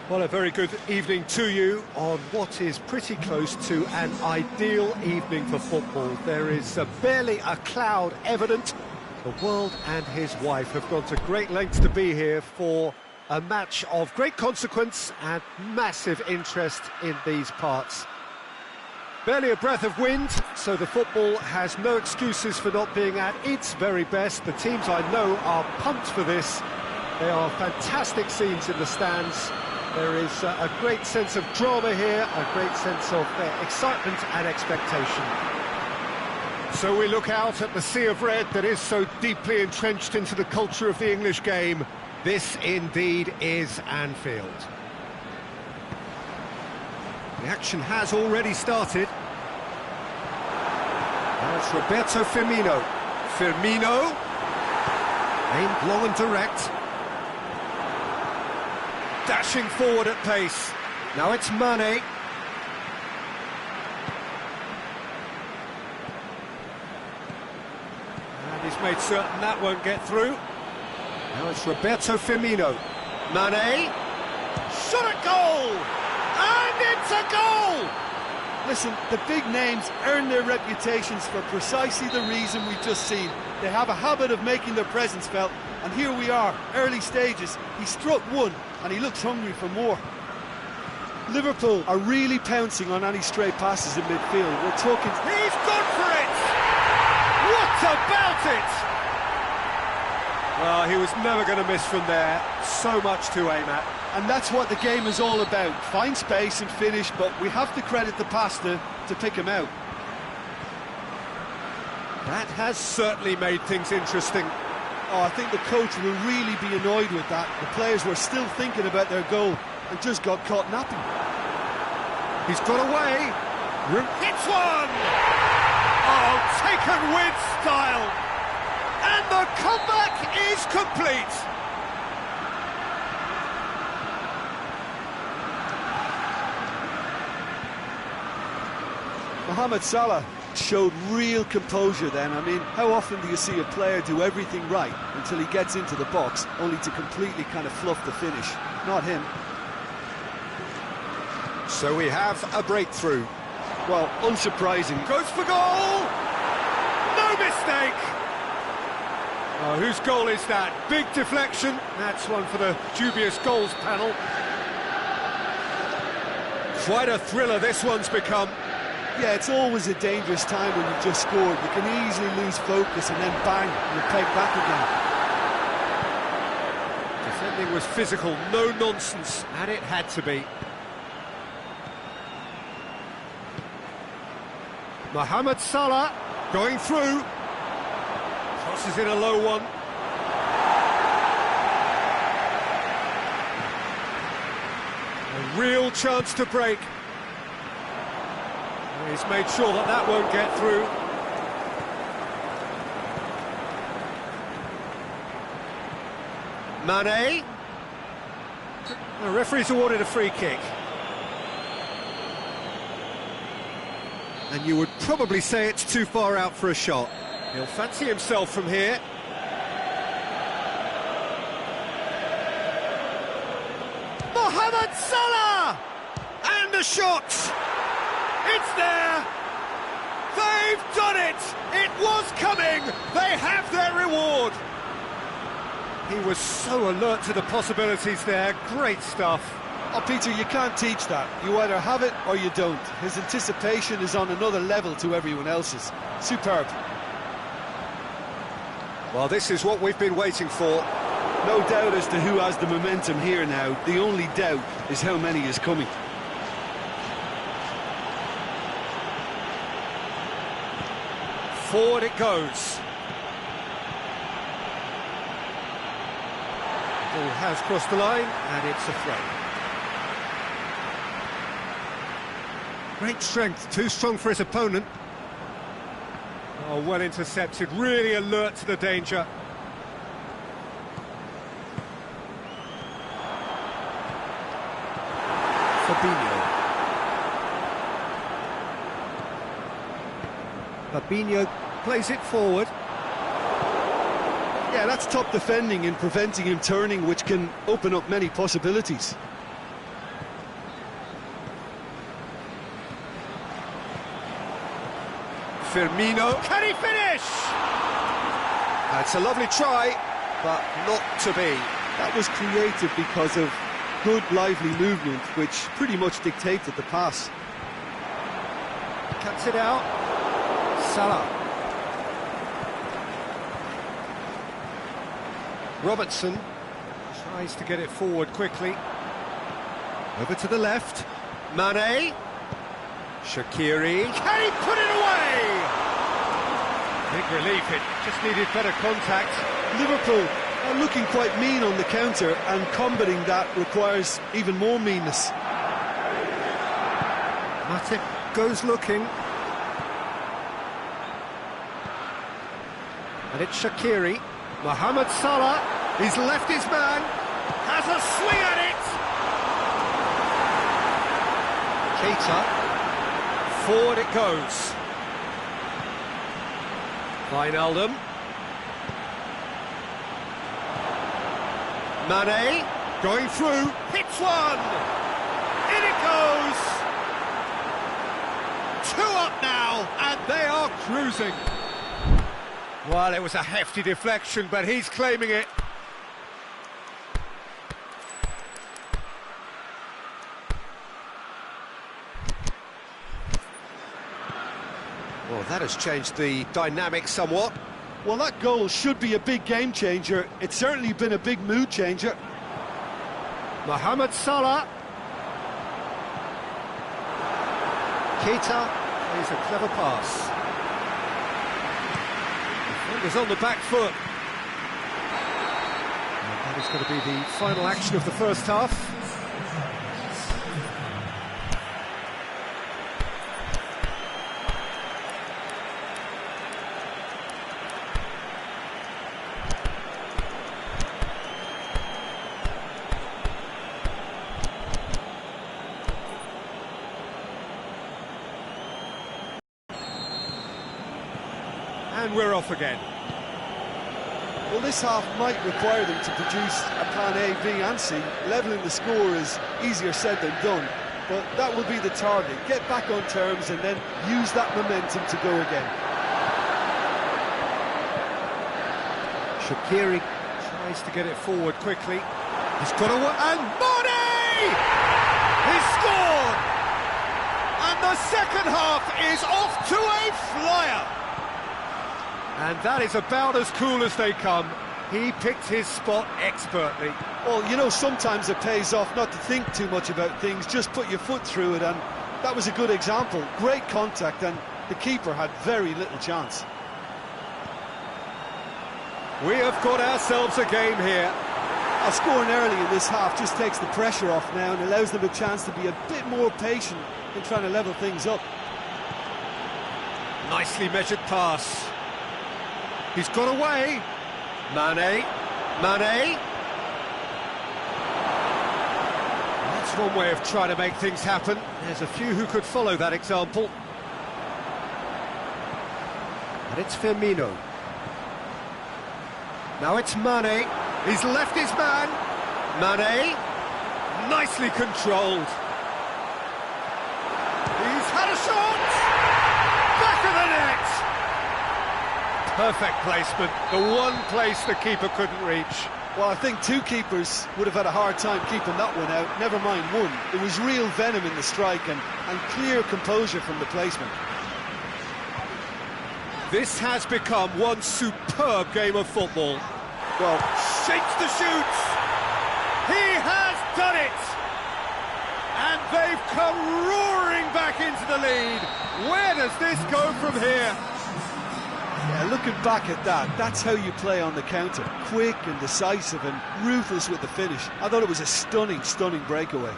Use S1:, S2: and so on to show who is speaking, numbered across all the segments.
S1: Well, a very good evening to you on what is pretty close to an ideal evening for football. There is barely a cloud evident. The world and his wife have gone to great lengths to be here for a match of great consequence and massive interest in these parts. Barely a breath of wind, so the football has no excuses for not being at its very best. The teams I know are pumped for this. They are fantastic scenes in the stands. There is a great sense of drama here, a great sense of excitement and expectation. So we look out at the sea of red that is so deeply entrenched into the culture of the English game. This indeed is Anfield. The action has already started. Now it's Roberto Firmino. Firmino, aimed long and direct. Dashing forward at pace. Now it's Mane. And he's made certain that won't get through. Now it's Roberto Firmino. Mane. Shot at goal! And it's a goal!
S2: Listen, the big names earn their reputations for precisely the reason we've just seen. They have a habit of making their presence felt, and here we are, early stages. He struck one, and he looks hungry for more. Liverpool are really pouncing on any stray passes in midfield. We're talking...
S1: He's gone for it! What about it? Well, he was never going to miss from there. So much to aim at.
S2: And that's what the game is all about. Find space and finish, but we have to credit the passer to pick him out.
S1: That has certainly made things interesting.
S2: Oh, I think the coach will really be annoyed with that. The players were still thinking about their goal and just got caught napping.
S1: He's got away. Hits one! Oh, taken with style. And the comeback is complete.
S2: Mohamed Salah showed real composure then. I mean, how often do you see a player do everything right until he gets into the box, only to completely kind of fluff the finish? Not him.
S1: So we have a breakthrough.
S2: Well, unsurprising.
S1: Goes for goal! No mistake! Oh, whose goal is that? Big deflection. That's one for the dubious goals panel. Quite a thriller this one's become.
S2: Yeah, it's always a dangerous time when you've just scored. You can easily lose focus and then bang, you're pegged back again.
S1: Defending was physical, no nonsense, and it had to be. Mohamed Salah going through. Crosses in a low one. A real chance to break. He's made sure that that won't get through. Mane. The referee's awarded a free kick. And you would probably say it's too far out for a shot. He'll fancy himself from here. Mohamed Salah! And a shot! It's there! They've done it! It was coming! They have their reward! He was so alert to the possibilities there. Great stuff.
S2: Oh, Peter, you can't teach that. You either have it or you don't. His anticipation is on another level to everyone else's. Superb.
S1: Well, this is what we've been waiting for.
S2: No doubt as to who has the momentum here now. The only doubt is how many is coming.
S1: Forward it goes. The ball has crossed the line, and it's a throw. Great strength, too strong for his opponent. Oh, well intercepted, really alert to the danger. Fabinho plays it forward.
S2: Yeah, that's top defending and preventing him turning, which can open up many possibilities.
S1: Firmino, can he finish? That's a lovely try, but not to be.
S2: That was created because of good, lively movement, which pretty much dictated the pass.
S1: Cuts it out. Salah. Robertson tries to get it forward quickly. Over to the left. Mane. Shaqiri. Can he put it away? Big relief, it just needed better contact.
S2: Liverpool are looking quite mean on the counter, and combating that requires even more meanness.
S1: Matip goes looking. And it's Shaqiri. Mohamed Salah, he's left his man, has a swing at it. Keita, forward it goes. Wijnaldum. Mane, going through, hits one! In it goes! 2 up now, and they are cruising. Well, it was a hefty deflection, but he's claiming it. Well, that has changed the dynamic somewhat.
S2: Well, that goal should be a big game changer. It's certainly been a big mood changer.
S1: Mohamed Salah. Keita plays a clever pass. Defender's on the back foot. And that is going to be the final action of the first half. And we're off again.
S2: Well, this half might require them to produce a plan A, B and C. Levelling the score is easier said than done, but that will be the target. Get back on terms and then use that momentum to go again.
S1: Shaqiri tries to get it forward quickly. He's got a... and Mane! He's scored! And the second half is off to a flyer! And that is about as cool as they come. He picked his spot expertly.
S2: Well, you know, sometimes it pays off not to think too much about things, just put your foot through it, and that was a good example. Great contact, and the keeper had very little chance.
S1: We have got ourselves a game here.
S2: Scoring early in this half just takes the pressure off now and allows them a chance to be a bit more patient in trying to level things up.
S1: Nicely measured pass. He's got away. Mane. That's one way of trying to make things happen. There's a few who could follow that example. And it's Firmino. Now it's Mane. He's left his man. Mane. Nicely controlled. He's had a shot. Back of the net. Perfect placement, the one place the keeper couldn't reach.
S2: Well, I think two keepers would have had a hard time keeping that one out, never mind one. There was real venom in the strike and clear composure from the placement.
S1: This has become one superb game of football.
S2: Well,
S1: shakes the shoots. He has done it. And they've come roaring back into the lead. Where does this go from here?
S2: Yeah, looking back at that, that's how you play on the counter. Quick and decisive and ruthless with the finish. I thought it was a stunning, stunning breakaway.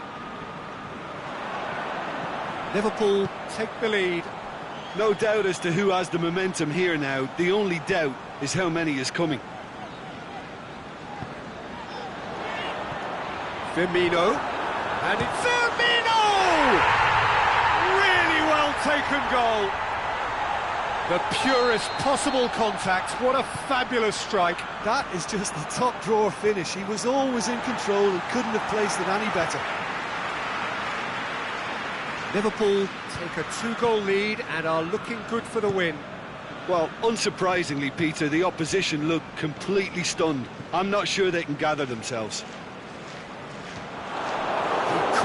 S1: Liverpool take the lead.
S2: No doubt as to who has the momentum here now. The only doubt is how many is coming.
S1: Firmino. And it's Firmino! Really well taken goal. The purest possible contact. What a fabulous strike.
S2: That is just the top drawer finish. He was always in control and couldn't have placed it any better.
S1: Liverpool take a 2-goal lead and are looking good for the win.
S2: Well, unsurprisingly, Peter, the opposition look completely stunned. I'm not sure they can gather themselves.
S1: He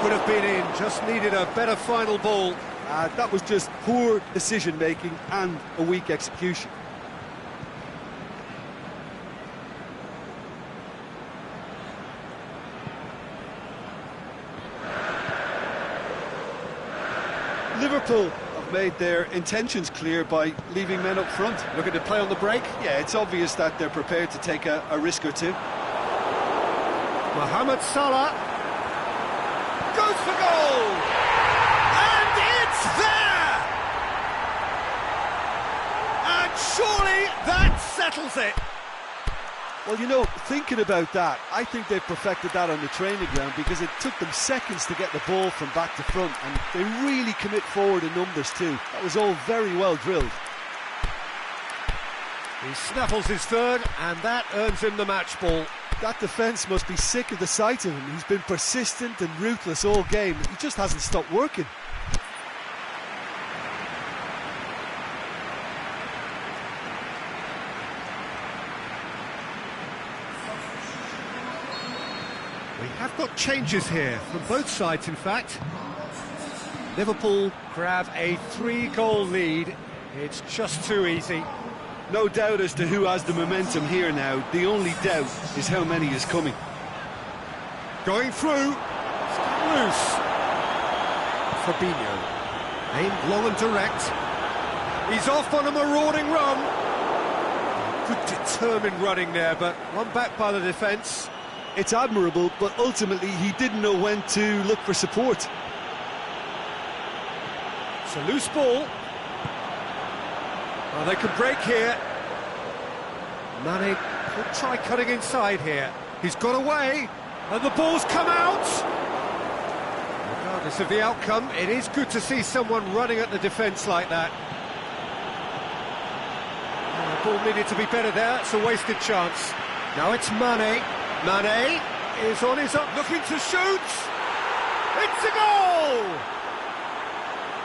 S1: could have been in, just needed a better final ball.
S2: That was just poor decision-making and a weak execution. Liverpool have made their intentions clear by leaving men up front.
S1: Looking to play on the break.
S2: Yeah, it's obvious that they're prepared to take a risk or two.
S1: Mohamed Salah goes for goal! And it's there! And surely that settles it.
S2: Well, you know, thinking about that, I think they've perfected that on the training ground because it took them seconds to get the ball from back to front, and they really commit forward in numbers too. That was all very well drilled.
S1: He snaffles his third, and that earns him the match ball.
S2: That defence must be sick of the sight of him. He's been persistent and ruthless all game. He just hasn't stopped working.
S1: We have got changes here, from both sides in fact. Liverpool grab a 3-goal lead. It's just too easy.
S2: No doubt as to who has the momentum here now. The only doubt is how many is coming.
S1: Going through. Loose. Fabinho. Aimed long and direct. He's off on a marauding run. Good determined running there, but run back by the defence.
S2: It's admirable, but ultimately he didn't know when to look for support.
S1: It's a loose ball. Well, they could break here. Mane could try cutting inside here. He's got away, and the ball's come out. Regardless of the outcome, it is good to see someone running at the defence like that. The ball needed to be better there. It's a wasted chance. Now it's Mane. Mane is on his up, looking to shoot. It's a goal!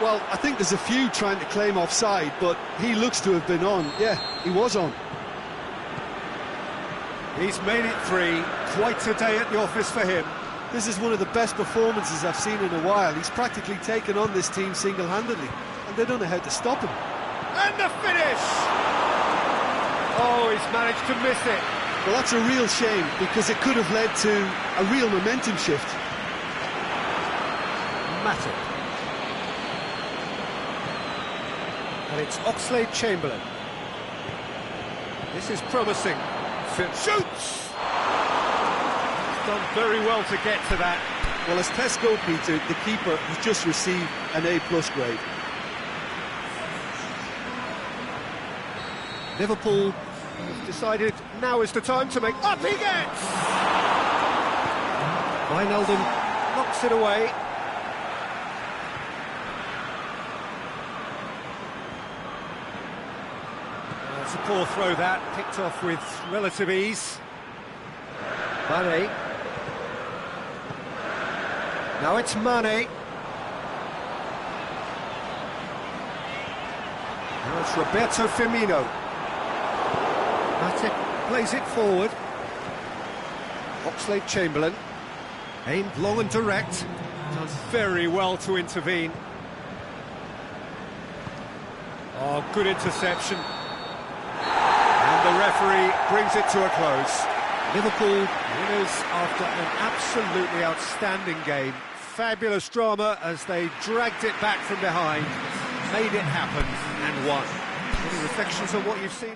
S2: Well, I think there's a few trying to claim offside, but he looks to have been on. Yeah, he was on.
S1: He's made it 3. Quite a day at the office for him.
S2: This is one of the best performances I've seen in a while. He's practically taken on this team single-handedly, and they don't know how to stop him.
S1: And the finish! Oh, he's managed to miss it.
S2: Well, that's a real shame, because it could have led to a real momentum shift.
S1: Matip. And it's Oxlade-Chamberlain. This is promising. Shoots! He's done very well to get to that.
S2: Well, as tests go, Peter, the keeper has just received an A+ grade.
S1: Liverpool have decided now is the time to make... Up he gets! Wijnaldum knocks it away. It's a poor throw that, picked off with relative ease. Mane. Now it's Mane. Now it's Roberto Firmino. Matip plays it forward. Oxlade-Chamberlain. Aimed long and direct. Does very well to intervene. Oh, good interception. And the referee brings it to a close. Liverpool winners after an absolutely outstanding game. Fabulous drama as they dragged it back from behind, made it happen and won. Any reflections on what you've seen?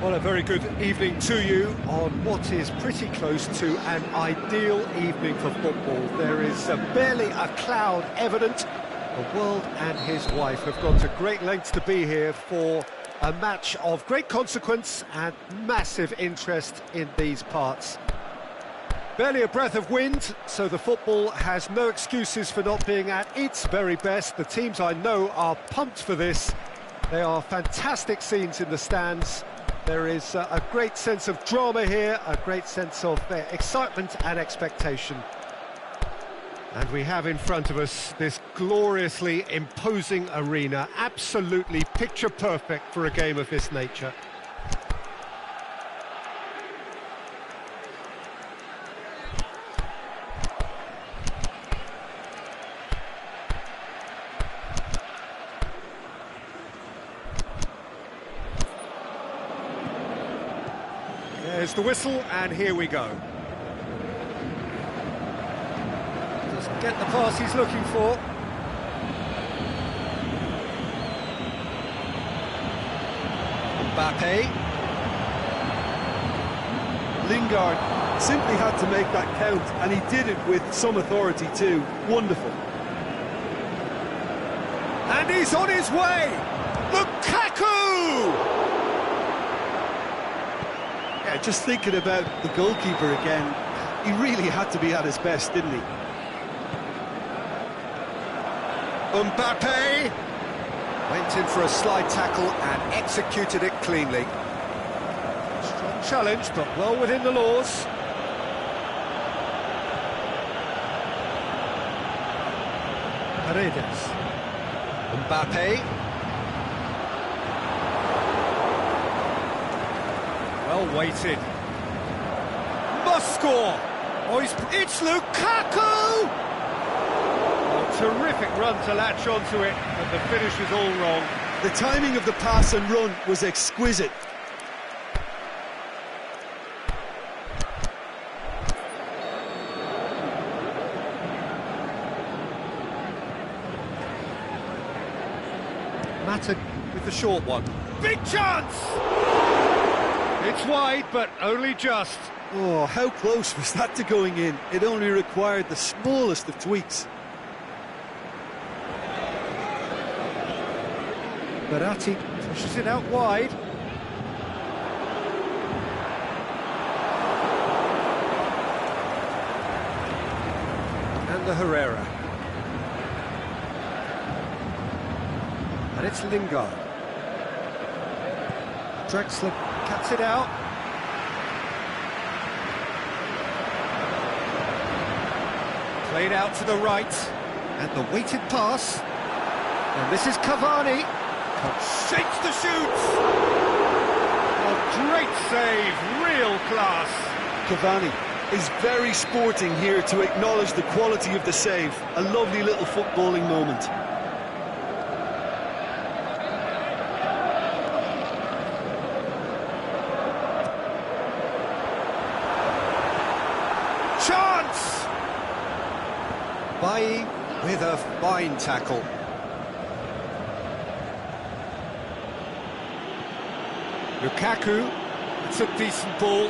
S1: Well, a very good evening to you on what is pretty close to an ideal evening for football. There is barely a cloud evident. The world and his wife have gone to great lengths to be here for a match of great consequence and massive interest in these parts. Barely a breath of wind, so the football has no excuses for not being at its very best. The teams I know are pumped for this. They are fantastic scenes in the stands. There is a great sense of drama here, a great sense of excitement and expectation. And we have in front of us this gloriously imposing arena, absolutely picture perfect for a game of this nature. There's the whistle, and here we go. Doesn't get the pass he's looking for. Mbappe.
S2: Lingard simply had to make that count, and he did it with some authority too. Wonderful.
S1: And he's on his way! Lukaku!
S2: Yeah, just thinking about the goalkeeper again, he really had to be at his best, didn't he?
S1: Mbappe went in for a slide tackle and executed it cleanly. Strong challenge, but well within the laws. Paredes. Mbappe. Well weighted. Must score! Oh, it's Lukaku! Oh, terrific run to latch onto it, but the finish is all wrong.
S2: The timing of the pass and run was exquisite.
S1: Mata with the short one. Big chance! It's wide, but only just.
S2: Oh, how close was that to going in? It only required the smallest of tweaks.
S1: Verratti pushes it out wide. And the Herrera. And it's Lingard. Drexler cuts it out. Played out to the right. And the weighted pass. And this is Cavani. Shakes the shoots. Oh, great save. Real class.
S2: Cavani is very sporting here to acknowledge the quality of the save. A lovely little footballing moment.
S1: Chance! Bailly with a fine tackle. Lukaku, it's a decent ball,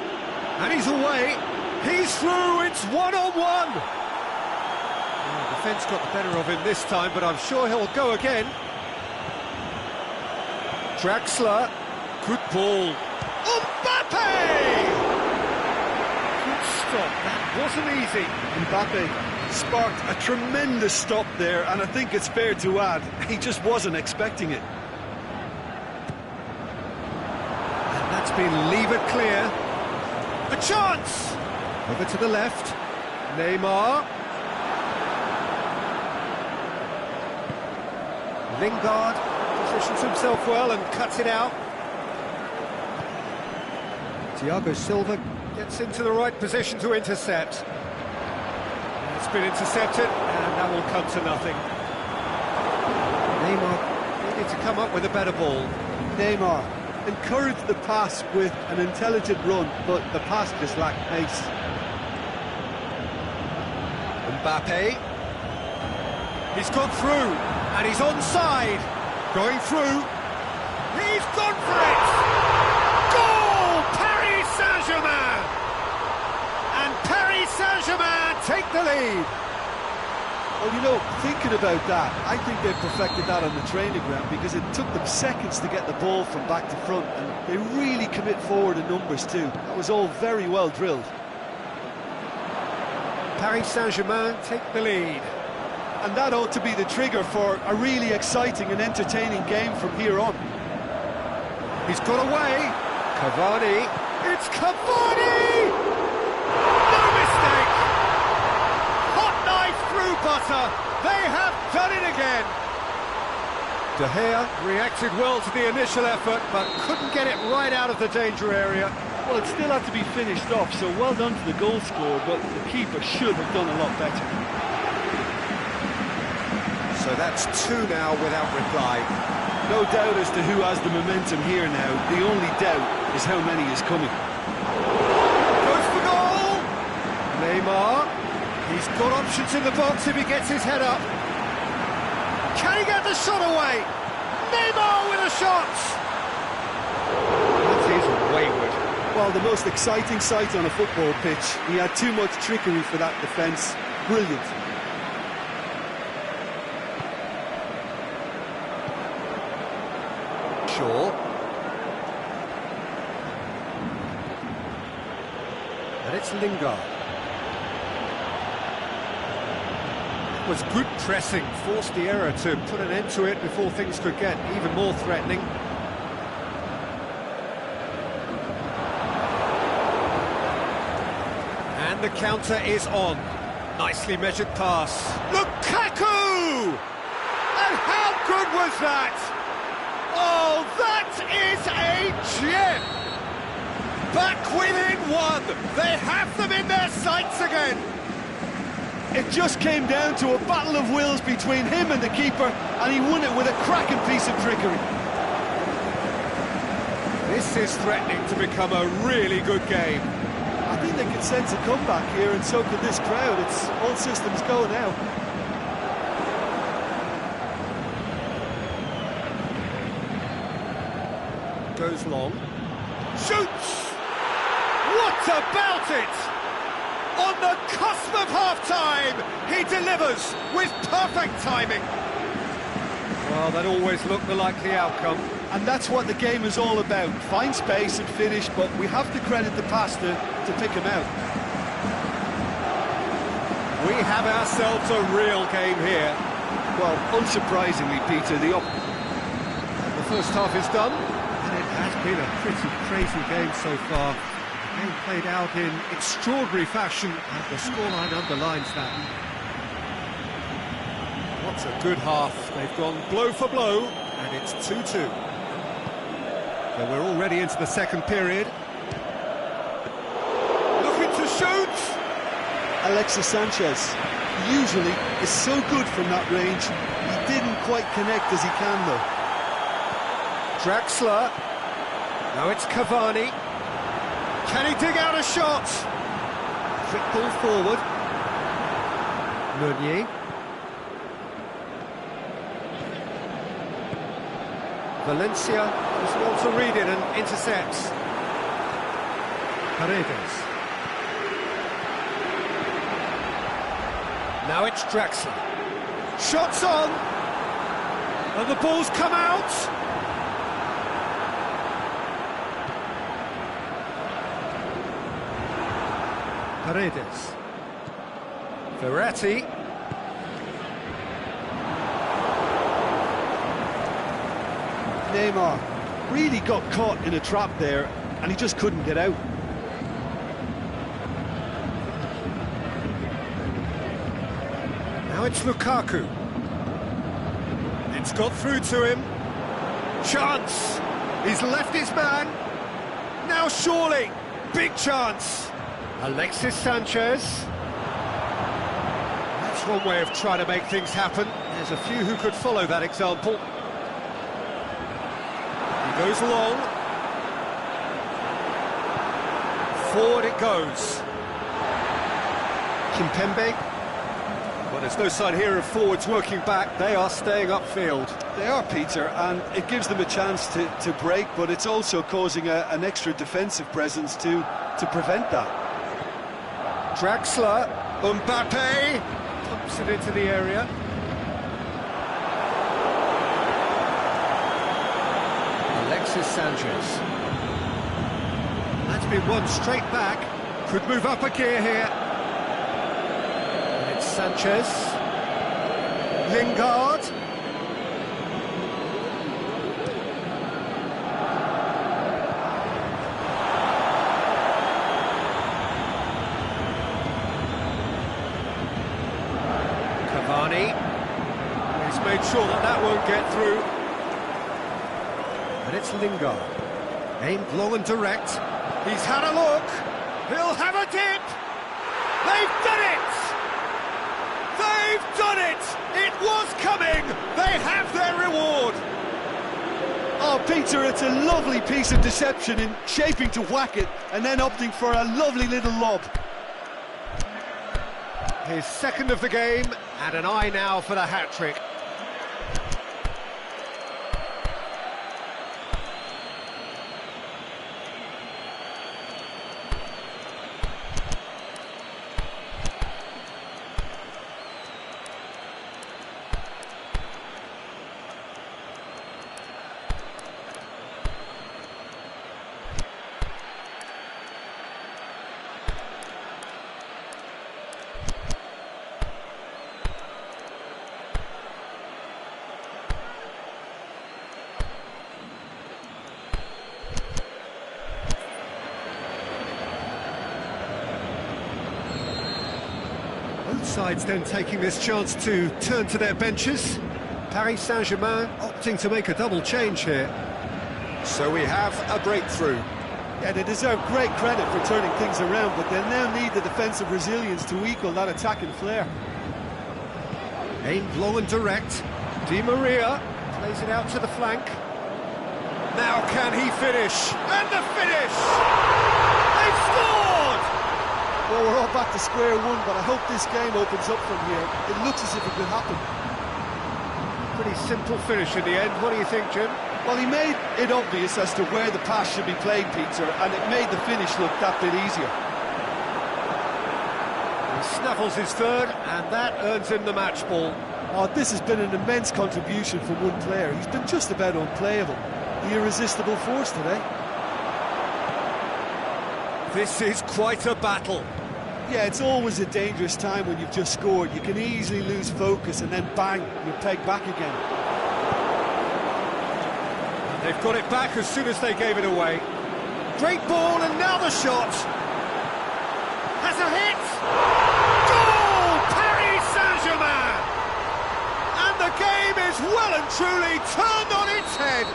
S1: and he's away. He's through, it's one-on-one. Oh, defence got the better of him this time, but I'm sure he'll go again. Drexler, good ball. Mbappe! Stop. That wasn't easy.
S2: Mbappe sparked a tremendous stop there, and I think it's fair to add, he just wasn't expecting it.
S1: And that's been levered clear. A chance! Over to the left. Neymar. Lingard positions himself well and cuts it out. Thiago Silva gets into the right position to intercept. It's been intercepted, and that will come to nothing. Neymar needed to come up with a better ball.
S2: Neymar encouraged the pass with an intelligent run, but the pass just lacked pace.
S1: Mbappe. He's gone through, and he's onside. Going through. He's gone for it! Goal! Saint-Germain! And Paris Saint-Germain take the lead.
S2: Well, you know, thinking about that, I think they perfected that on the training ground because it took them seconds to get the ball from back to front, and they really commit forward in numbers too. That was all very well drilled.
S1: Paris Saint-Germain take the lead.
S2: And that ought to be the trigger for a really exciting and entertaining game from here on.
S1: He's got away. Cavani. It's Cavani! No mistake! Hot knife through butter. They have done it again. De Gea reacted well to the initial effort, but couldn't get it right out of the danger area.
S2: Well, it still had to be finished off, so well done to the goal scorer, but the keeper should have done a lot better.
S1: So that's two now without reply.
S2: No doubt as to who has the momentum here now. The only doubt is how many is coming.
S1: Goes for goal! Neymar. He's got options in the box if he gets his head up. Can he get the shot away? Neymar with a shot! That is wayward.
S2: Well, the most exciting sight on a football pitch. He had too much trickery for that defence. Brilliant.
S1: Shaw. And it's Lingard. It was good pressing, forced the error to put an end to it before things could get even more threatening. And the counter is on. Nicely measured pass. Lukaku! And how good was that? Oh, that is a gem! Back within one! They have them in their sights again!
S2: It just came down to a battle of wills between him and the keeper, and he won it with a cracking piece of trickery.
S1: This is threatening to become a really good game.
S2: I think they can sense a comeback here, and so can this crowd. It's all systems go now.
S1: Goes long. Shoots! What about it? On the cusp of half-time, he delivers with perfect timing. Well, that always looked the likely outcome.
S2: And that's what the game is all about. Find space and finish, but we have to credit the passer to pick him out.
S1: We have ourselves a real game here.
S2: Well, unsurprisingly, Peter, the
S1: first half is done, and it has been a pretty crazy game so far. The game played out in extraordinary fashion, and the scoreline underlines that. What's a good half. They've gone blow for blow, and it's 2-2. So we're already into the second period. Looking to shoot!
S2: Alexis Sanchez usually is so good from that range. He didn't quite connect as he can, though.
S1: Draxler. Now it's Cavani. Can he dig out a shot? Quick ball forward. Meunier. Valencia is well to read it and intercepts. Paredes. Now it's Draxler. Shots on! And the ball's come out! Paredes. Verratti.
S2: Neymar really got caught in a trap there, and he just couldn't get out.
S1: Now it's Lukaku. It's got through to him. Chance! He's left his man. Now surely, big chance. Alexis Sanchez. That's one way of trying to make things happen. There's a few who could follow that example. Goes long. Forward it goes. Kimpembe. Well, there's no sign here of forwards working back. They are staying upfield.
S2: They are, Peter, and it gives them a chance to break, but it's also causing an extra defensive presence to to prevent that.
S1: Draxler, Mbappe, pumps it into the area. Alexis Sanchez. That's been won straight back. Could move up a gear here. And it's Sanchez. Lingard. Cavani. He's made sure that that won't get through. And it's Lingard. Aimed low and direct. He's had a look. He'll have a dip. They've done it! They've done it! It was coming! They have their reward!
S2: Oh, Peter, it's a lovely piece of deception in shaping to whack it and then opting for a lovely little lob.
S1: His second of the game, and an eye now for the hat-trick. Both sides then taking this chance to turn to their benches. Paris Saint-Germain opting to make a double change here. So we have a breakthrough.
S2: Yeah, they deserve great credit for turning things around, but they'll now need the defensive resilience to equal that attacking flair.
S1: Aimed low and direct. Di Maria plays it out to the flank. Now can he finish? And the finish! They've scored!
S2: Well, we're all back to square one, but I hope this game opens up from here. It looks as if it could happen.
S1: Pretty simple finish in the end. What do you think, Jim?
S2: Well, he made it obvious as to where the pass should be played, Peter, and it made the finish look that bit easier.
S1: He snaffles his third, and that earns him the match ball.
S2: Oh, this has been an immense contribution from one player. He's been just about unplayable. The irresistible force today.
S1: This is quite a battle.
S2: Yeah, it's always a dangerous time when you've just scored. You can easily lose focus and then bang, you're pegged back again.
S1: They've got it back as soon as they gave it away. Great ball, and now the shot. Has a hit. Goal! Paris Saint-Germain! And the game is well and truly turned on its head.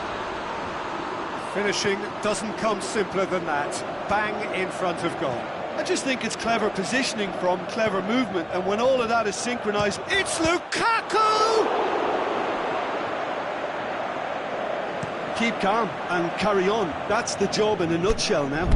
S1: Finishing doesn't come simpler than that. Bang in front of goal.
S2: I just think it's clever positioning from clever movement, and when all of that is synchronised...
S1: It's Lukaku!
S2: Keep calm and carry on. That's the job in a nutshell now.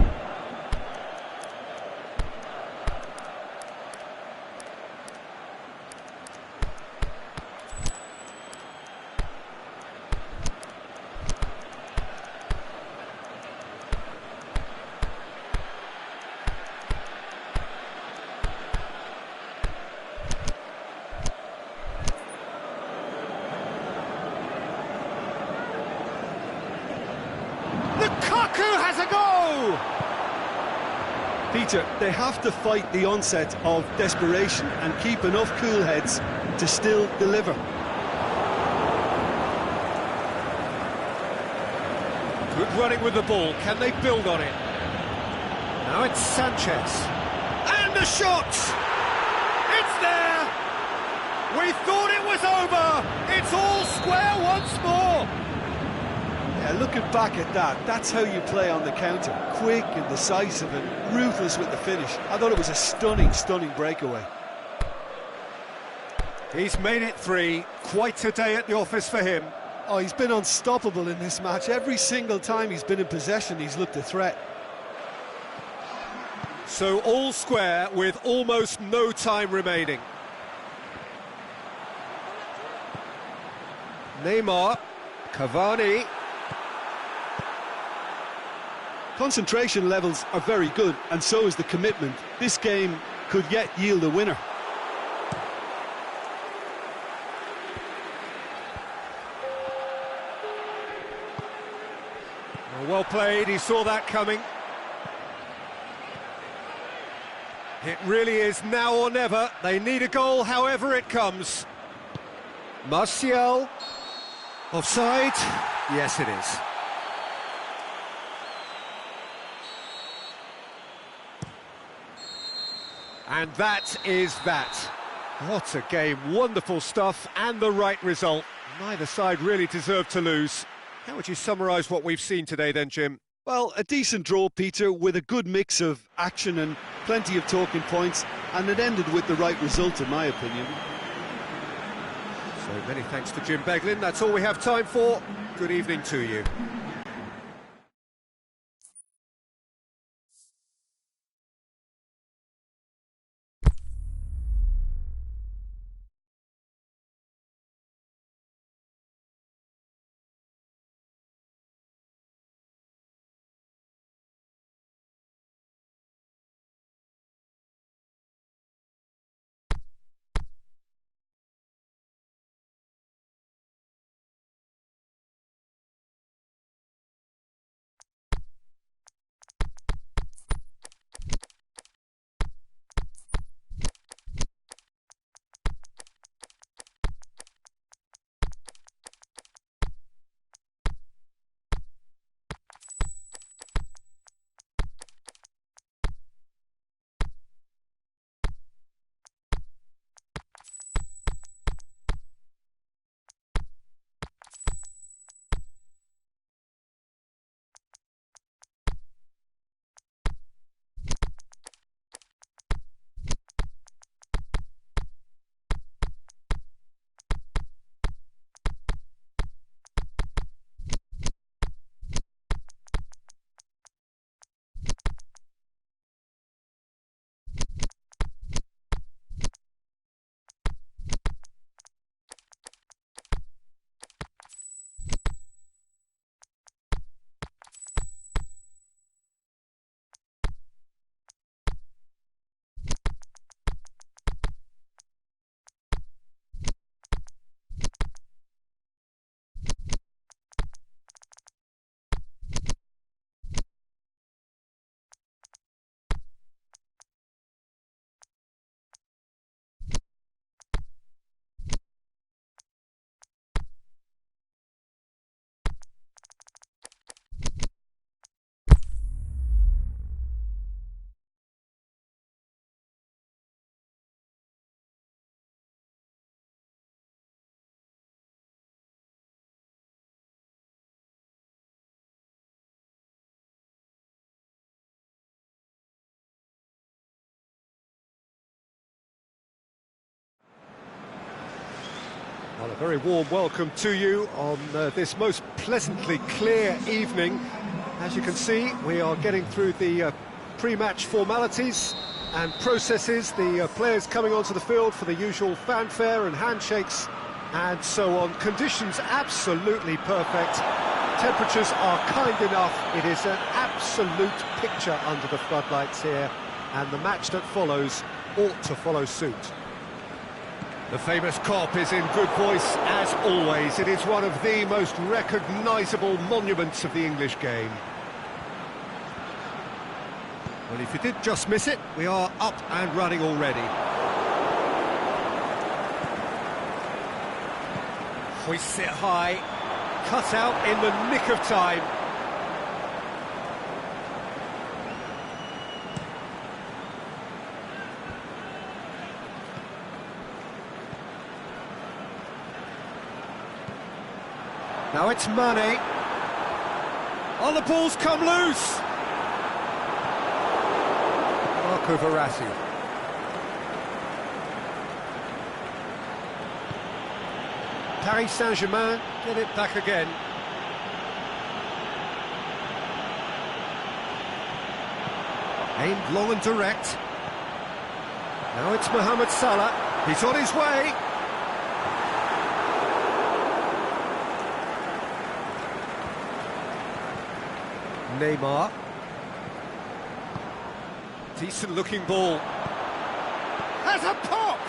S2: Peter, they have to fight the onset of desperation and keep enough cool heads to still deliver.
S1: Good running with the ball. Can they build on it? Now it's Sanchez. And the shot! It's there! We thought it was over! It's all square once more!
S2: Yeah, looking back at that, that's how you play on the counter. Quick and decisive and ruthless with the finish. I thought it was a stunning, stunning breakaway.
S1: He's made it 3. Quite a day at the office for him.
S2: Oh, he's been unstoppable in this match. Every single time he's been in possession, he's looked a threat.
S1: So all square with almost no time remaining. Neymar, Cavani.
S2: Concentration levels are very good, and so is the commitment. This game could yet yield a winner.
S1: Well played, he saw that coming. It really is now or never. They need a goal however it comes. Martial. Offside? Yes, it is. And that is that. What a game, wonderful stuff, and the right result. Neither side really deserved to lose. How would you summarise what we've seen today then, Jim?
S2: Well, a decent draw, Peter, with a good mix of action and plenty of talking points, and it ended with the right result, in my opinion.
S1: So many thanks to Jim Beglin. That's all we have time for. Good evening to you. Well, a very warm welcome to you on this most pleasantly clear evening. As you can see, we are getting through the pre-match formalities and processes, the players coming onto the field for the usual fanfare and handshakes and so on. Conditions absolutely perfect. Temperatures are kind enough. It is an absolute picture under the floodlights here, and the match that follows ought to follow suit. The famous cop is in good voice, as always. It is one of the most recognisable monuments of the English game. Well, if you did just miss it, we are up and running already. Hoists it high, cut out in the nick of time. Now it's Mane. Oh, the ball's come loose! Marco Verratti. Paris Saint-Germain get it back again. Aimed long and direct. Now it's Mohamed Salah. He's on his way. Neymar. Decent looking ball. Has a pop!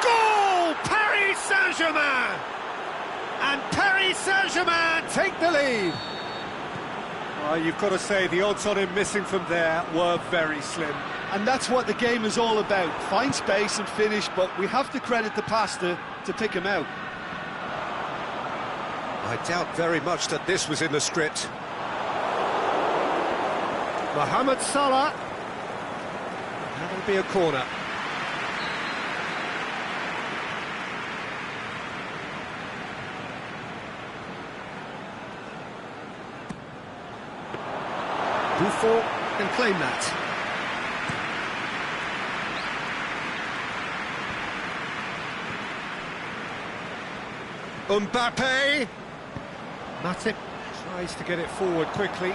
S1: Goal! Paris Saint-Germain! And Paris Saint-Germain take the lead. You've got to say the odds on him missing from there were very slim.
S2: And that's what the game is all about. Find space and finish, but we have to credit the passer to pick him out.
S1: I doubt very much that this was in the script. Mohamed Salah. That'll be a corner. Buffon can claim that. Mbappe. Matip tries to get it forward quickly.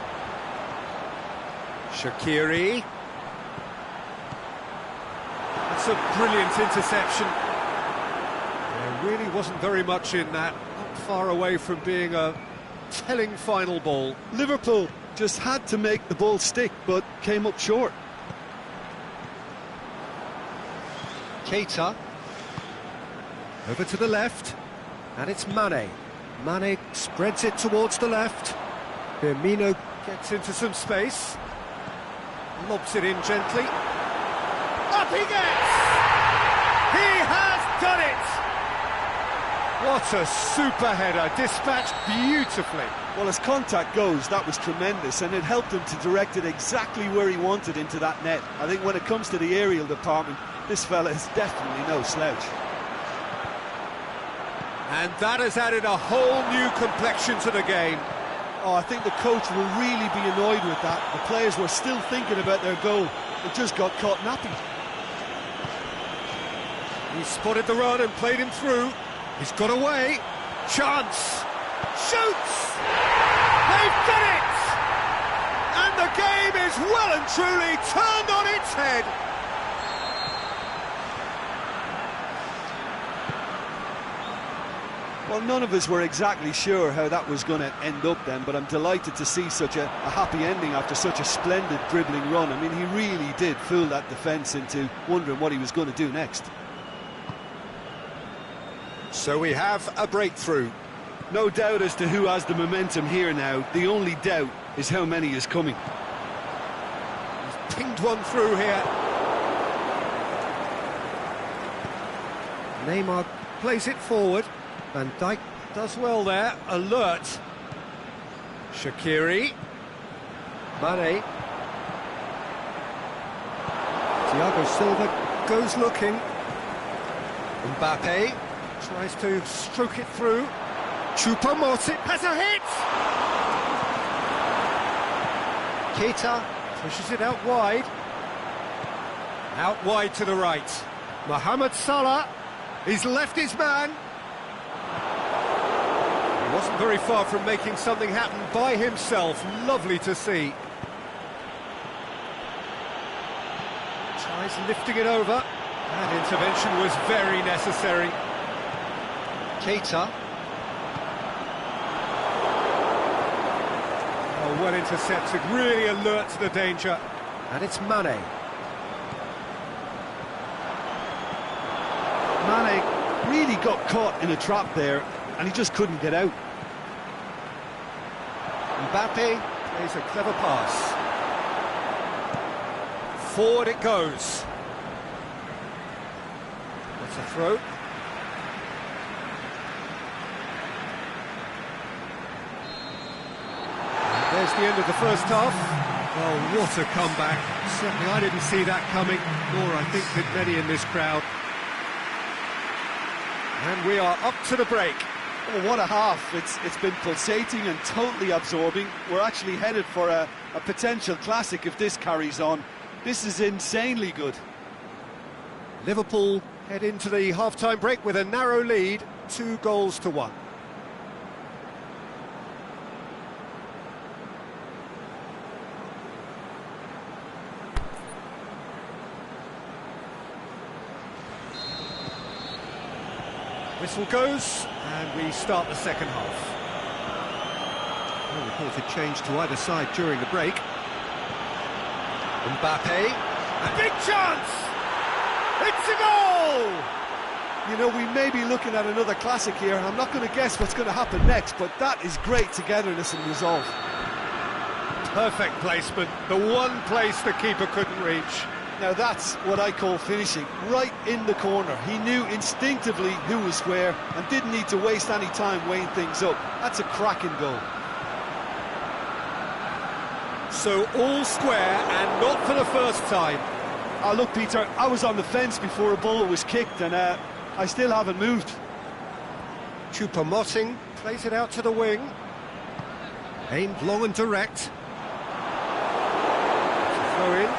S1: Shaqiri. That's a brilliant interception. There really wasn't very much in that. Not far away from being a telling final ball.
S2: Liverpool just had to make the ball stick, but came up short.
S1: Keita. Over to the left. And it's Mane. Mane spreads it towards the left. Firmino gets into some space. Lobs it in gently. Up he gets! He has done it! What a super header, dispatched beautifully.
S2: Well, as contact goes, that was tremendous, and it helped him to direct it exactly where he wanted into that net. I think when it comes to the aerial department, this fella is definitely no slouch.
S1: And that has added a whole new complexion to the game.
S2: Oh, I think the coach will really be annoyed with that. The players were still thinking about their goal. It just got caught napping.
S1: He spotted the run and played him through. He's got away. Chance. Shoots! They've done it! And the game is well and truly turned on its head.
S2: Well, none of us were exactly sure how that was going to end up then, but I'm delighted to see such a happy ending after such a splendid dribbling run. I mean, he really did fool that defence into wondering what he was going to do next.
S1: So we have a breakthrough.
S2: No doubt as to who has the momentum here now. The only doubt is how many is coming.
S1: He's pinged one through here. Neymar plays it forward. Van Dijk does well there, alert. Shaqiri. Mane. Thiago Silva goes looking. Mbappe tries to stroke it through. Choupo-Moting has a hit! Keita pushes it out wide. Out wide to the right. Mohamed Salah. He's left his man. Wasn't very far from making something happen by himself. Lovely to see. Tries lifting it over. That intervention was very necessary. Keita. Oh, well intercepted. Really alert to the danger. And it's Mane.
S2: Mane really got caught in a trap there, and he just couldn't get out.
S1: Mbappe plays a clever pass. Forward it goes. That's a throw. And there's the end of the first half. Oh, what a comeback. Certainly I didn't see that coming, nor I think that many in this crowd. And we are up to the break.
S2: Oh, what a half. It's been pulsating and totally absorbing. We're actually headed for a potential classic if this carries on. This is insanely good.
S1: Liverpool head into the half-time break with a narrow lead, 2-1. Whistle goes, and we start the second half. No reported change to either side during the break. Mbappe A big chance! It's a goal!
S2: You know, we may be looking at another classic here. I'm not going to guess what's going to happen next, but that is great togetherness and resolve.
S1: Perfect placement, the one place the keeper couldn't reach.
S2: Now that's what I call finishing, right in the corner. He knew instinctively who was where and didn't need to waste any time weighing things up. That's a cracking goal.
S1: So all square and not for the first time.
S2: Oh, look, Peter, I was on the fence before a ball was kicked and I still haven't moved.
S1: Choupo-Moting plays it out to the wing. Aimed long and direct. Throw in.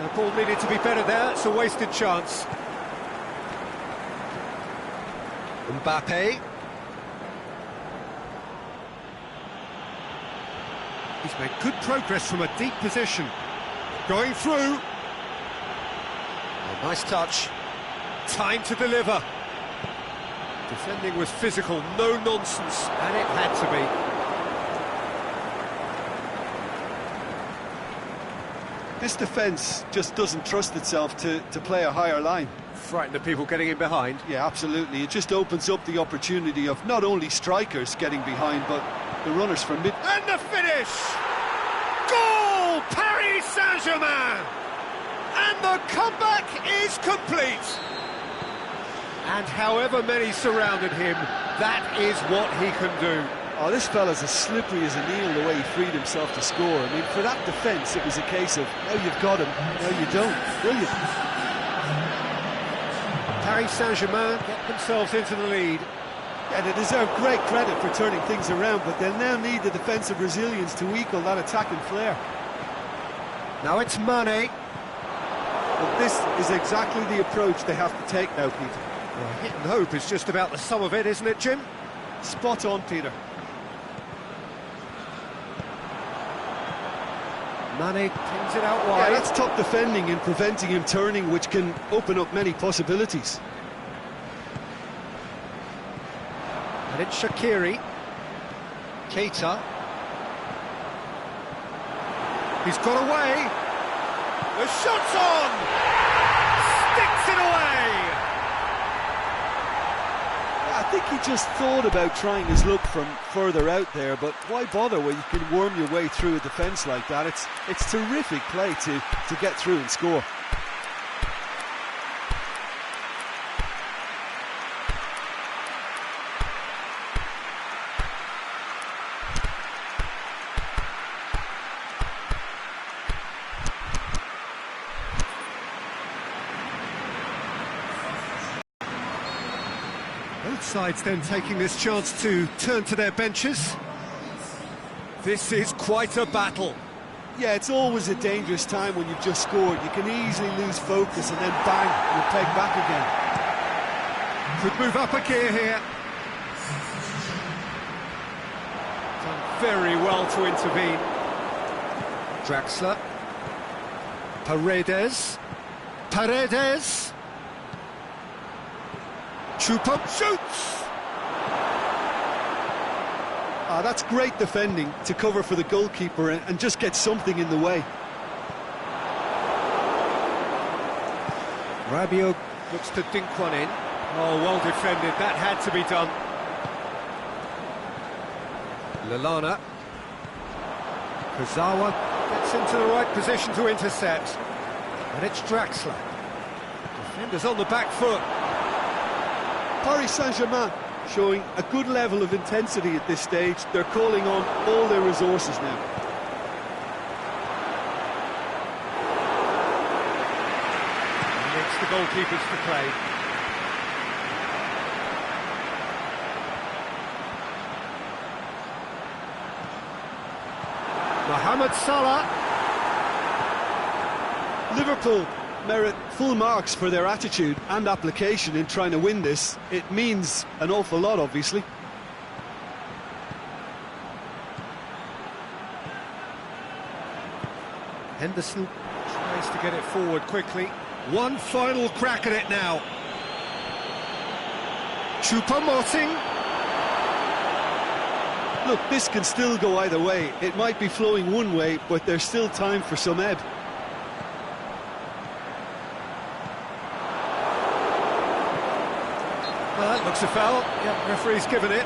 S1: The ball needed to be better there, it's a wasted chance. Mbappe. He's made good progress from a deep position. Going through. Oh, nice touch. Time to deliver. Defending was physical, no nonsense, and it had to be.
S2: This defence just doesn't trust itself to play a higher line.
S1: Frighten the people getting in behind.
S2: Yeah, absolutely. It just opens up the opportunity of not only strikers getting behind, but the runners from mid...
S1: And the finish! Goal! Paris Saint-Germain! And the comeback is complete! And however many surrounded him, that is what he can do.
S2: Oh, this fella's as slippery as an eel the way he freed himself to score. I mean, for that defence, it was a case of, now you've got him, now you don't. Brilliant.
S1: Paris Saint-Germain get themselves into the lead.
S2: Yeah, they deserve great credit for turning things around, but they'll now need the defensive resilience to equal that attacking flair.
S1: Now it's Mane.
S2: But this is exactly the approach they have to take now, Peter.
S1: Well, hit and hope is just about the sum of it, isn't it, Jim?
S2: Spot on, Peter.
S1: Mane pings it out wide.
S2: Yeah, that's top defending and preventing him turning, which can open up many possibilities.
S1: And it's Shaqiri. Keita. He's got away. The shot's on! Sticks it away!
S2: I think he just thought about trying his luck from further out there, but why bother when you can worm your way through a defence like that? It's terrific play to get through and score.
S1: Both sides then taking this chance to turn to their benches. This is quite a battle.
S2: Yeah, it's always a dangerous time when you've just scored. You can easily lose focus and then bang, you're pegged back again.
S1: Could move up a gear here. Done very well to intervene. Draxler. Paredes. Paredes. Choupo shoots!
S2: That's great defending to cover for the goalkeeper and just get something in the way.
S1: Rabiot looks to dink one in. Oh, well defended, that had to be done. Lallana. Kurzawa gets into the right position to intercept. And it's Draxler. Defenders on the back foot.
S2: Paris Saint-Germain showing a good level of intensity at this stage. They're calling on all their resources now.
S1: Makes the goalkeepers to play. Mohamed Salah.
S2: Liverpool merit full marks for their attitude and application in trying to win this. It means an awful lot, obviously.
S1: Henderson tries to get it forward quickly. One final crack at it now. Choupo-Moting.
S2: Look, this can still go either way. It might be flowing one way, but there's still time for some ebb.
S1: Well, that looks a foul. Yep, referee's given it.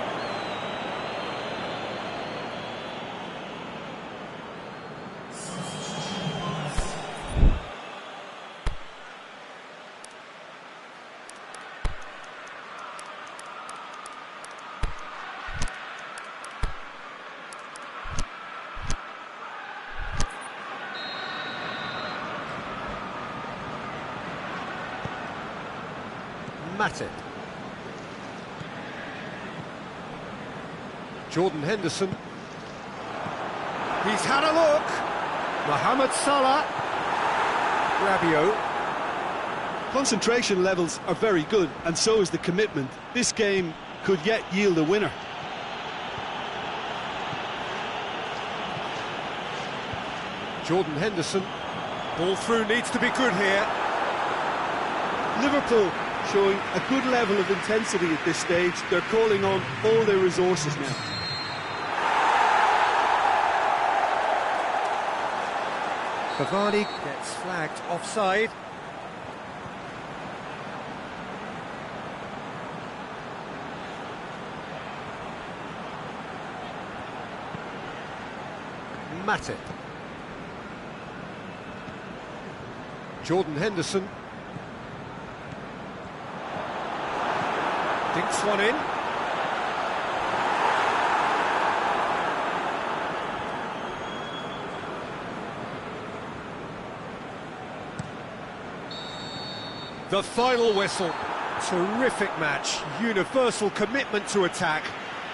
S1: Matip. Jordan Henderson. He's had a look. Mohamed Salah. Rabiot.
S2: Concentration levels are very good, and so is the commitment. This game could yet yield a winner.
S1: Jordan Henderson. Ball through needs to be good here.
S2: Liverpool showing a good level of intensity at this stage. They're calling on all their resources now.
S1: Cavani gets flagged offside. Matip. Jordan Henderson. Dinks one in. The final whistle. Terrific match. Universal commitment to attack.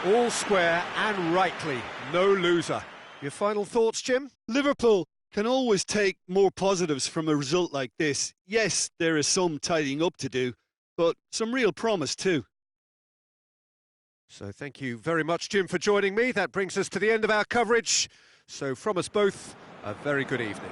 S1: All square and rightly. No loser. Your final thoughts, Jim?
S2: Liverpool can always take more positives from a result like this. Yes, there is some tidying up to do, but some real promise too.
S1: So thank you very much, Jim, for joining me. That brings us to the end of our coverage. So from us both, a very good evening.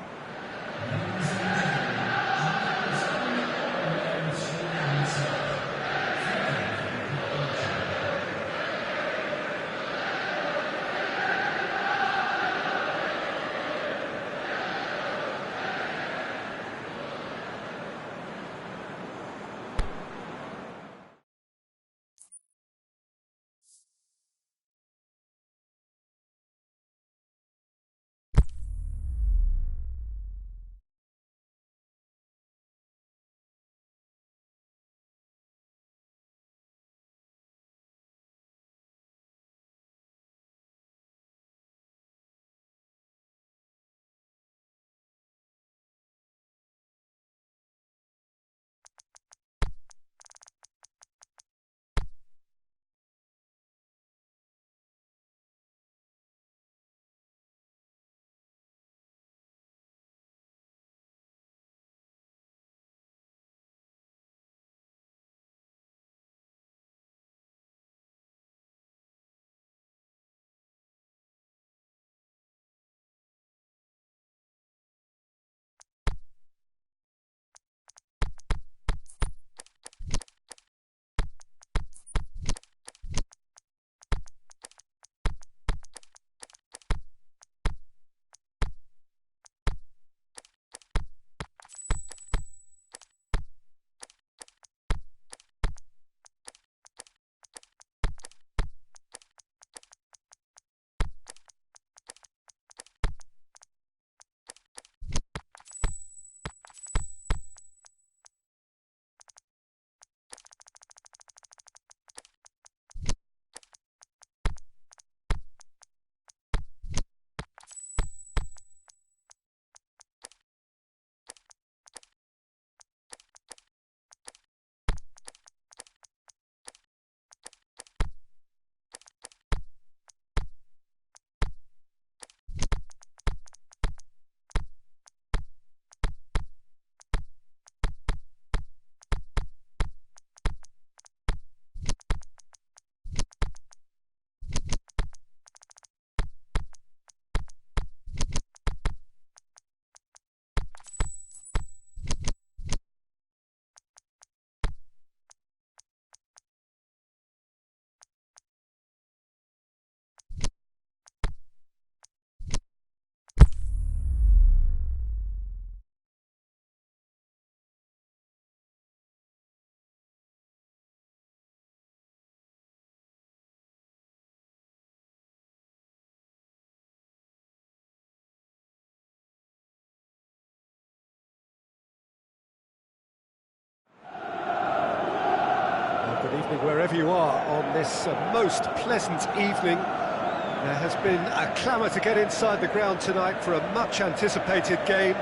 S1: you are on this most pleasant evening. There has been a clamour to get inside the ground tonight for a much-anticipated game.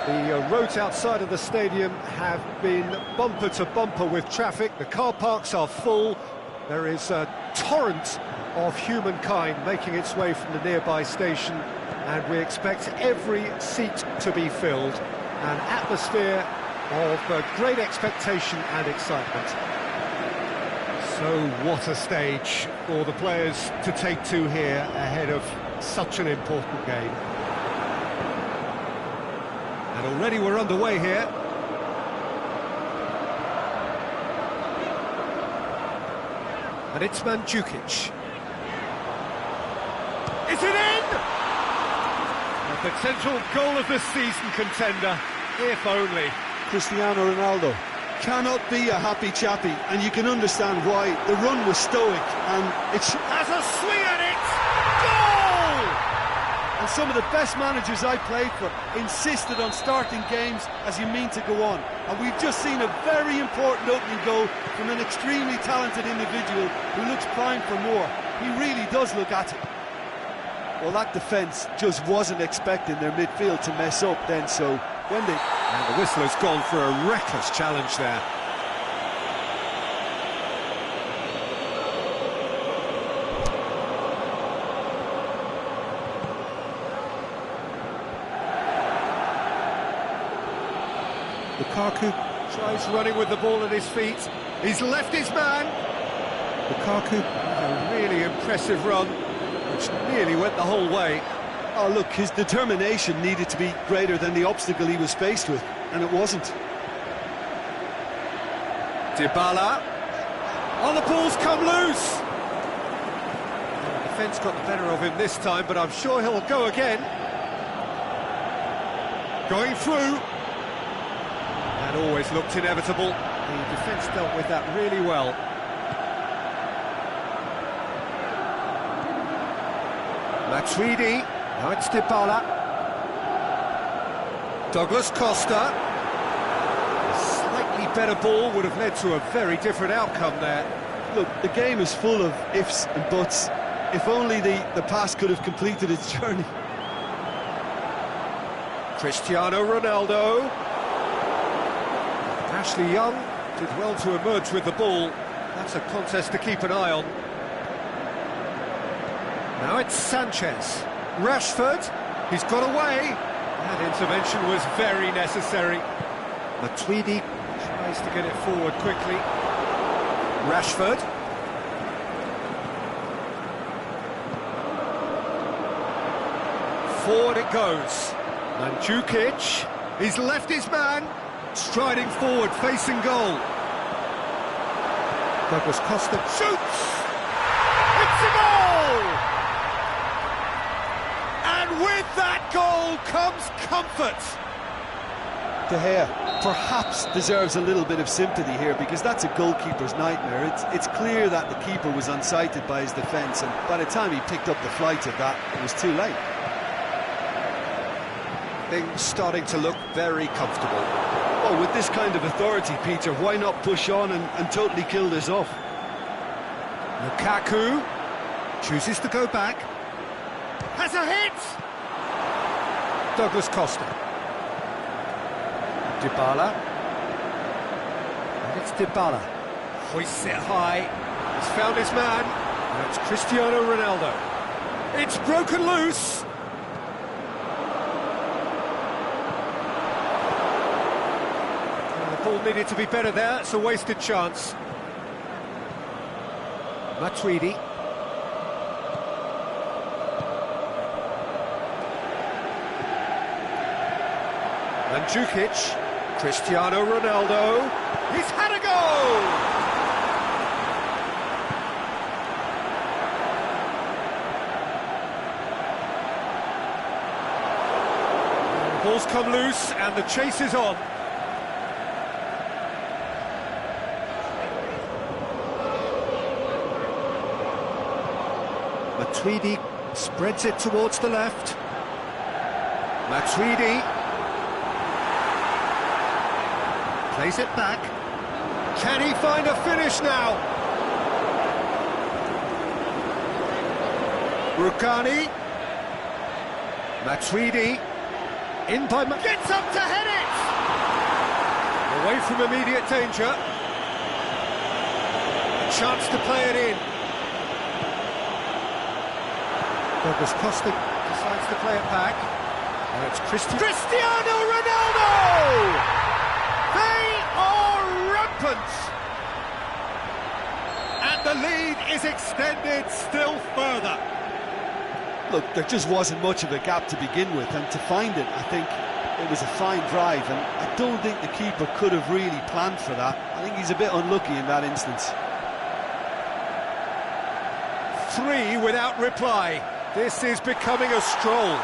S1: The roads outside of the stadium have been bumper to bumper with traffic. The car parks are full. There is a torrent of humankind making its way from the nearby station, and we expect every seat to be filled. An atmosphere of great expectation and excitement. So what a stage for the players to take to here ahead of such an important game. And already we're underway here. And it's Mandzukic. Is it in? A potential goal of the season contender, if only.
S2: Cristiano Ronaldo cannot be a happy chappy, and you can understand why. The run was stoic, and it's...
S1: Has a swing at it! Goal!
S2: And some of the best managers I played for insisted on starting games as you mean to go on. And we've just seen a very important opening goal from an extremely talented individual who looks primed for more. He really does look at it. Well, that defence just wasn't expecting their midfield to mess up then, so when they...
S1: And the whistle has gone for a reckless challenge there. Lukaku tries running with the ball at his feet. He's left his man. Lukaku, a really impressive run, which nearly went the whole way.
S2: Oh, look, his determination needed to be greater than the obstacle he was faced with, and it wasn't.
S1: Dybala. Oh, the ball's come loose. The defence got the better of him this time, but I'm sure he'll go again. Going through. That always looked inevitable. The defence dealt with that really well. Matuidi. Now it's Dybala. Douglas Costa. A slightly better ball would have led to a very different outcome there.
S2: Look, the game is full of ifs and buts. If only the pass could have completed its journey.
S1: Cristiano Ronaldo. Ashley Young did well to emerge with the ball. That's a contest to keep an eye on. Now it's Sanchez. Rashford, he's got away. That intervention was very necessary. Matuidi tries to get it forward quickly. Rashford. Forward it goes. Mandzukic, he's left his man. Striding forward, facing goal. Douglas Costa shoots! It's a goal! And with that goal comes comfort.
S2: De Gea perhaps deserves a little bit of sympathy here, because that's a goalkeeper's nightmare. It's clear that the keeper was unsighted by his defence, and by the time he picked up the flight of that, it was too late.
S1: Things starting to look very comfortable.
S2: Oh, with this kind of authority, Peter, why not push on and totally kill this off?
S1: Lukaku chooses to go back. Has a hit! Douglas Costa. Dybala. And it's Dybala. Hoists it high. He's found his man. And it's Cristiano Ronaldo. It's broken loose. The ball needed to be better there. It's a wasted chance. Matuidi. Mandzukic. Cristiano Ronaldo. He's had a goal! The ball's come loose and the chase is on. Matuidi spreads it towards the left. Matuidi plays it back. Can he find a finish now? Rukani. Matuidi. In by... Gets up to head it! Away from immediate danger. A chance to play it in. Douglas Costa decides to play it back. And it's Cristiano Ronaldo! They are rampant! And the lead is extended still further.
S2: Look, there just wasn't much of a gap to begin with, and to find it, I think it was a fine drive, and I don't think the keeper could have really planned for that. I think he's a bit unlucky in that instance.
S1: 3 without reply. This is becoming a stroll.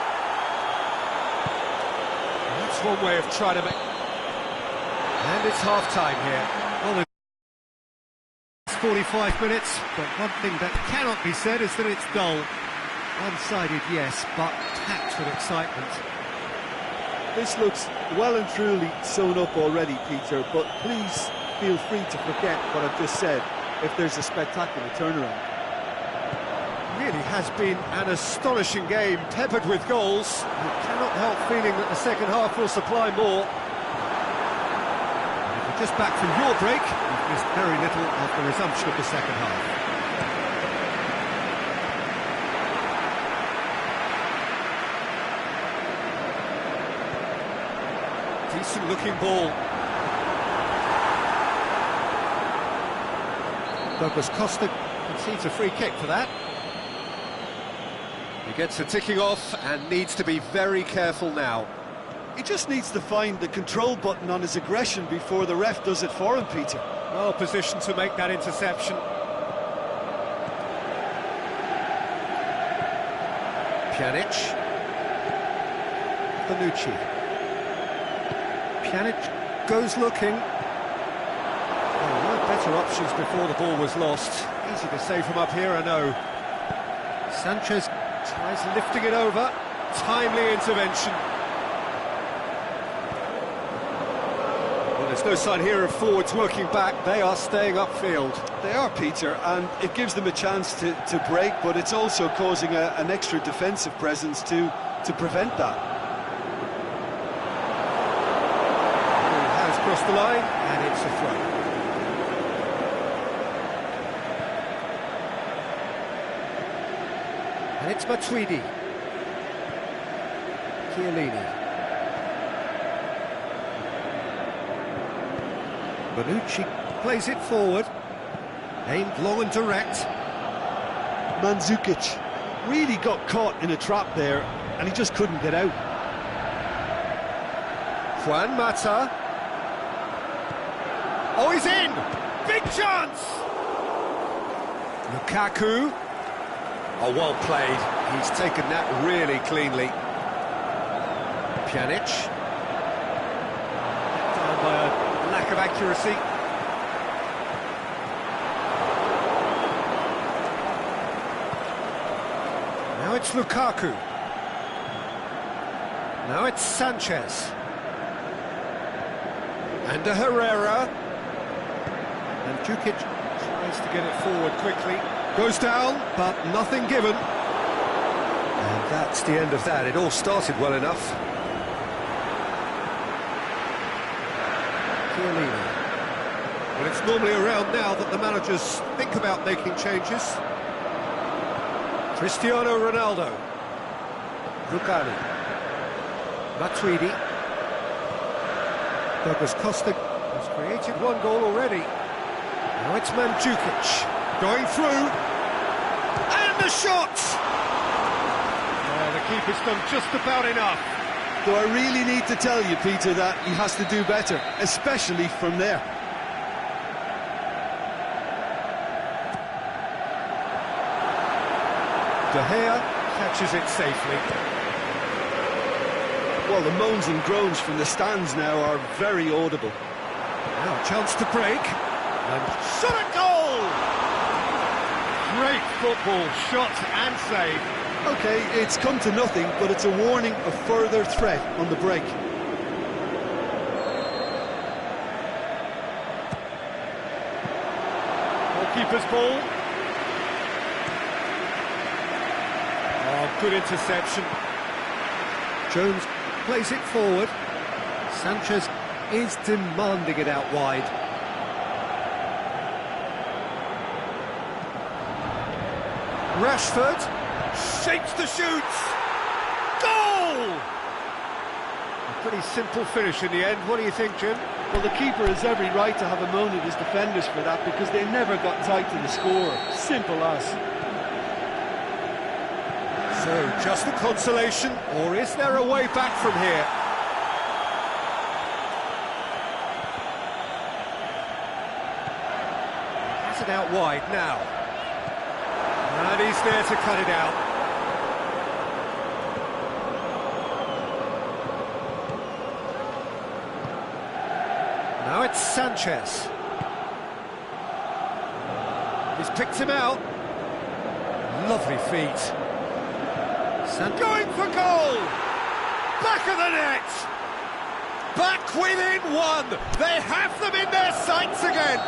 S1: That's one way of trying to make... And it's half-time here. Well, it's 45 minutes, but one thing that cannot be said is that it's dull. One-sided, yes, but packed with excitement.
S2: This looks well and truly sewn up already, Peter, but please feel free to forget what I've just said if there's a spectacular turnaround.
S1: Really has been an astonishing game, peppered with goals. You cannot help feeling that the second half will supply more. If you're just back from your break, you've missed very little of the resumption of the second half. Decent looking ball. Douglas Costa concedes a free kick for that. He gets a ticking off and needs to be very careful now.
S2: He just needs to find the control button on his aggression before the ref does it for him, Peter.
S1: Well positioned to make that interception. Pjanic. Bonucci. Pjanic goes looking. Oh, there were better options before the ball was lost. Easy to say from up here, I know. Sanchez tries lifting it over. Timely intervention. Well, there's no sign here of forwards working back. They are staying upfield.
S2: They are, Peter, and it gives them a chance to break, but it's also causing an extra defensive presence to prevent that.
S1: Across the line, and it's a throw. And it's Matuidi. Chiellini. Bonucci plays it forward. Aimed long and direct.
S2: Mandzukic really got caught in a trap there, and he just couldn't get out.
S1: Juan Mata. Oh, he's in! Big chance! Lukaku. Oh, well played. He's taken that really cleanly. Pjanic. Down by a lack of accuracy. Now it's Lukaku. Now it's Sanchez. And a Herrera. And Mandzukic tries to get it forward quickly. Goes down, but nothing given. And that's the end of that. It all started well enough. Chiellini. Well, it's normally around now that the managers think about making changes. Cristiano Ronaldo. Rukani. Matuidi. Douglas Costa has created one goal already. Now it's Mandzukic going through, and the shot! Oh, the keeper's done just about enough.
S2: Do I really need to tell you, Peter, that he has to do better, especially from there?
S1: De Gea catches it safely.
S2: Well, the moans and groans from the stands now are very audible.
S1: Now, chance to break. And shot a goal! Great football, shot and save.
S2: OK, it's come to nothing, but it's a warning of further threat on the break.
S1: Goalkeeper's ball. Good interception. Jones plays it forward. Sanchez is demanding it out wide. Rashford shapes the shoots. Goal! A pretty simple finish in the end. What do you think, Jim?
S2: Well, the keeper has every right to have a moan at his defenders for that, because they never got tight to the score. Simple as.
S1: So, just the consolation, or is there a way back from here? Has it out wide now. And he's there to cut it out. Now it's Sanchez. He's picked him out. Lovely feet. Going for goal! Back of the net! Back within one! They have them in their sights again!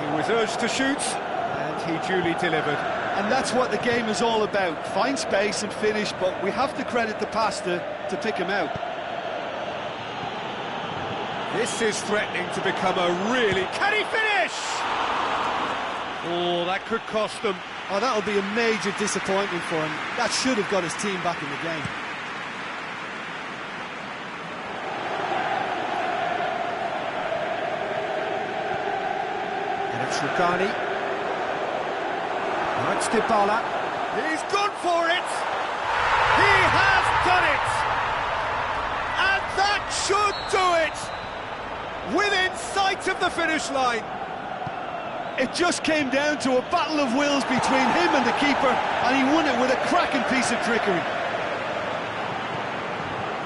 S1: He was urged to shoot, and he duly delivered.
S2: And that's what the game is all about. Find space and finish, but we have to credit the pass to pick him out.
S1: This is threatening to become a really... Can he finish? Oh, that could cost them.
S2: Oh, that'll be a major disappointment for him. That should have got his team back in the game.
S1: And it's Rugani. Now it's Dybala. He's gone for it! He has done it! And that should do it! Within sight of the finish line.
S2: It just came down to a battle of wills between him and the keeper, and he won it with a cracking piece of trickery.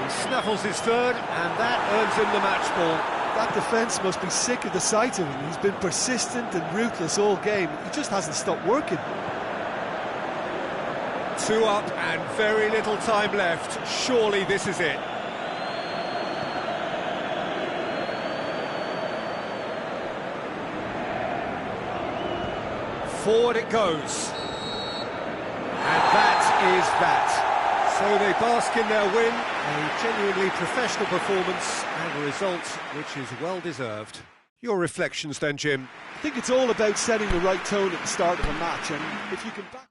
S1: He snaffles his third, and that earns him the match ball.
S2: That defence must be sick of the sight of him. He's been persistent and ruthless all game. He just hasn't stopped working.
S1: 2 up and very little time left. Surely this is it. Forward it goes. And that is that. So they bask in their win, a genuinely professional performance and a result which is well deserved. Your reflections then, Jim?
S2: I think it's all about setting the right tone at the start of a match, and if you can back